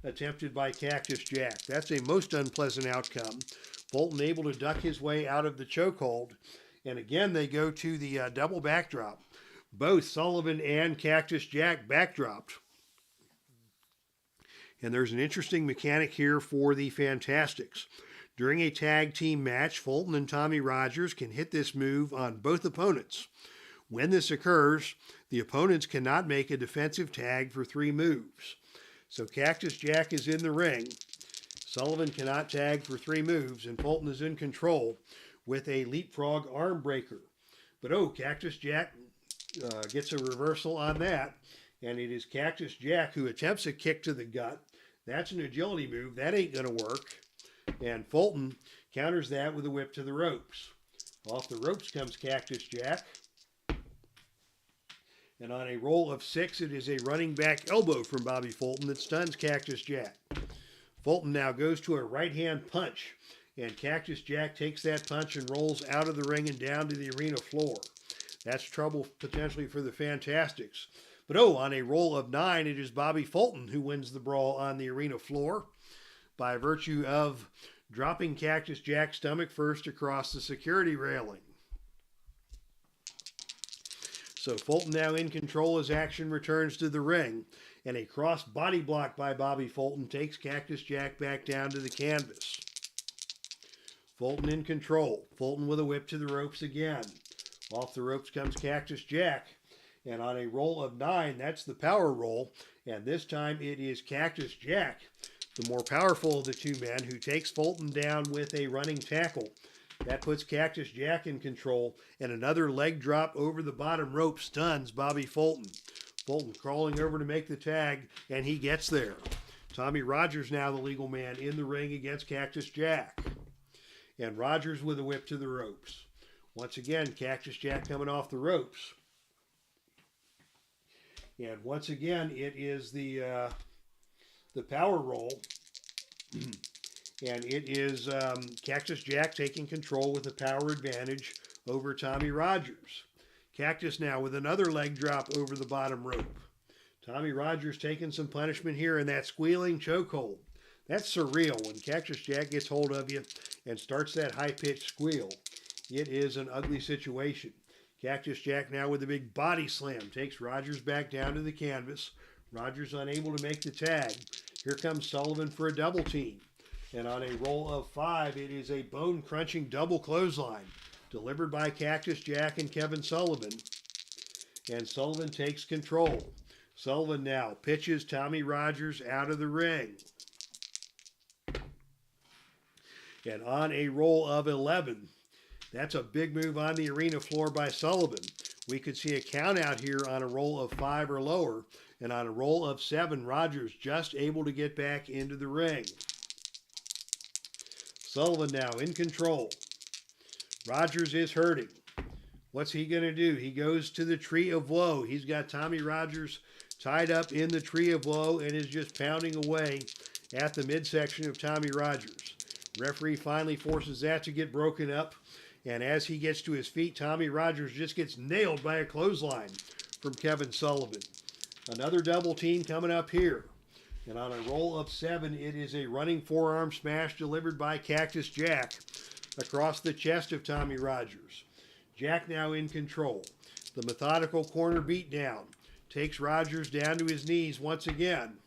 attempted by Cactus Jack. That's a most unpleasant outcome. Fulton able to duck his way out of the chokehold. And again, they go to the double backdrop. Both Sullivan and Cactus Jack backdropped. And there's an interesting mechanic here for the Fantastics. During a tag team match, Fulton and Tommy Rogers can hit this move on both opponents. When this occurs, the opponents cannot make a defensive tag for 3 moves. So Cactus Jack is in the ring. Sullivan cannot tag for 3 moves, and Fulton is in control with a leapfrog arm breaker. But Cactus Jack gets a reversal on that, and it is Cactus Jack who attempts a kick to the gut. That's an agility move. That ain't going to work. And Fulton counters that with a whip to the ropes. Off the ropes comes Cactus Jack. And on a roll of 6, it is a running back elbow from Bobby Fulton that stuns Cactus Jack. Fulton now goes to a right-hand punch, and Cactus Jack takes that punch and rolls out of the ring and down to the arena floor. That's trouble potentially for the Fantastics. But on a roll of 9, it is Bobby Fulton who wins the brawl on the arena floor by virtue of dropping Cactus Jack's stomach first across the security railing. So Fulton now in control as action returns to the ring. And a cross body block by Bobby Fulton takes Cactus Jack back down to the canvas. Fulton in control. Fulton with a whip to the ropes again. Off the ropes comes Cactus Jack. And on a roll of 9, that's the power roll. And this time it is Cactus Jack, the more powerful of the two men, who takes Fulton down with a running tackle. That puts Cactus Jack in control. And another leg drop over the bottom rope stuns Bobby Fulton. Fulton crawling over to make the tag, and he gets there. Tommy Rogers now the legal man in the ring against Cactus Jack. And Rogers with a whip to the ropes. Once again, Cactus Jack coming off the ropes. And once again, it is the the power roll. And it is Cactus Jack taking control with the power advantage over Tommy Rogers. Cactus now with another leg drop over the bottom rope. Tommy Rogers taking some punishment here in that squealing chokehold. That's surreal when Cactus Jack gets hold of you and starts that high-pitched squeal. It is an ugly situation. Cactus Jack now with a big body slam takes Rogers back down to the canvas. Rogers unable to make the tag. Here comes Sullivan for a double team. And on a roll of 5, it is a bone-crunching double clothesline delivered by Cactus Jack and Kevin Sullivan. And Sullivan takes control. Sullivan now pitches Tommy Rogers out of the ring. And on a roll of 11, that's a big move on the arena floor by Sullivan. We could see a count out here on a roll of 5 or lower. And on a roll of 7, Rogers just able to get back into the ring. Sullivan now in control. Rogers is hurting. What's he going to do? He goes to the tree of woe. He's got Tommy Rogers tied up in the tree of woe and is just pounding away at the midsection of Tommy Rogers. Referee finally forces that to get broken up. And as he gets to his feet, Tommy Rogers just gets nailed by a clothesline from Kevin Sullivan. Another double team coming up here. And on a roll of 7, it is a running forearm smash delivered by Cactus Jack across the chest of Tommy Rogers. Jack now in control. The methodical corner beatdown takes Rogers down to his knees once again.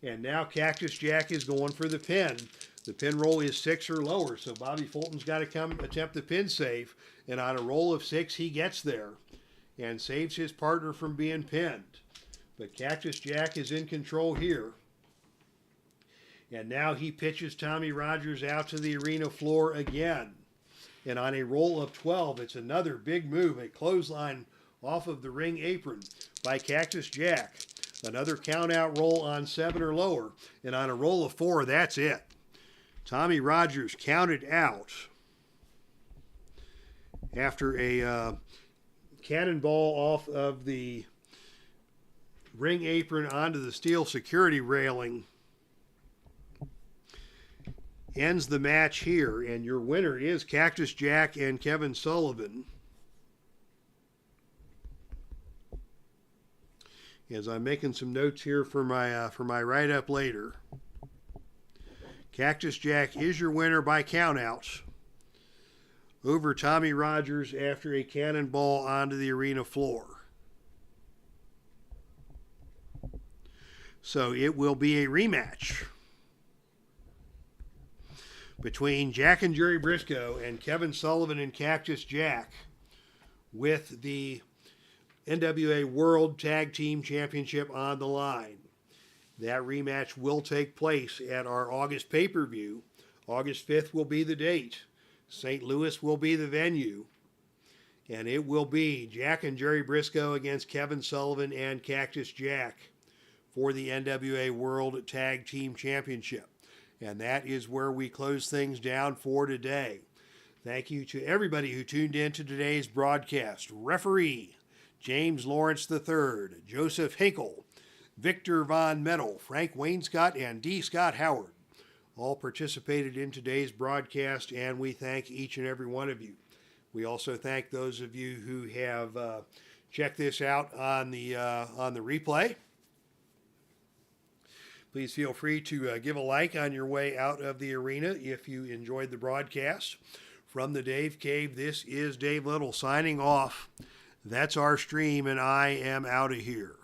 And now Cactus Jack is going for the pin. The pin roll is 6 or lower, so Bobby Fulton's got to come attempt the pin save. And on a roll of 6, he gets there and saves his partner from being pinned. But Cactus Jack is in control here. And now he pitches Tommy Rogers out to the arena floor again. And on a roll of 12, it's another big move, a clothesline off of the ring apron by Cactus Jack. Another count-out roll on 7 or lower. And on a roll of 4, that's it. Tommy Rogers counted out after a cannonball off of the ring apron onto the steel security railing. Ends the match here, and your winner is Cactus Jack and Kevin Sullivan. As I'm making some notes here for my write-up later. Cactus Jack is your winner by countout over Tommy Rogers after a cannonball onto the arena floor. So it will be a rematch between Jack and Jerry Briscoe and Kevin Sullivan and Cactus Jack with the NWA World Tag Team Championship on the line. That rematch will take place at our August pay-per-view. August 5th will be the date. St. Louis will be the venue. And it will be Jack and Jerry Briscoe against Kevin Sullivan and Cactus Jack for the NWA World Tag Team Championship. And that is where we close things down for today. Thank you to everybody who tuned in to today's broadcast. Referee, James Lawrence III, Joseph Hinkle, Victor Von Metal, Frank Wainscott, and D. Scott Howard all participated in today's broadcast, and we thank each and every one of you. We also thank those of you who have checked this out on the replay. Please feel free to give a like on your way out of the arena if you enjoyed the broadcast. From the Dave Cave, this is Dave Little signing off. That's our stream, and I am out of here.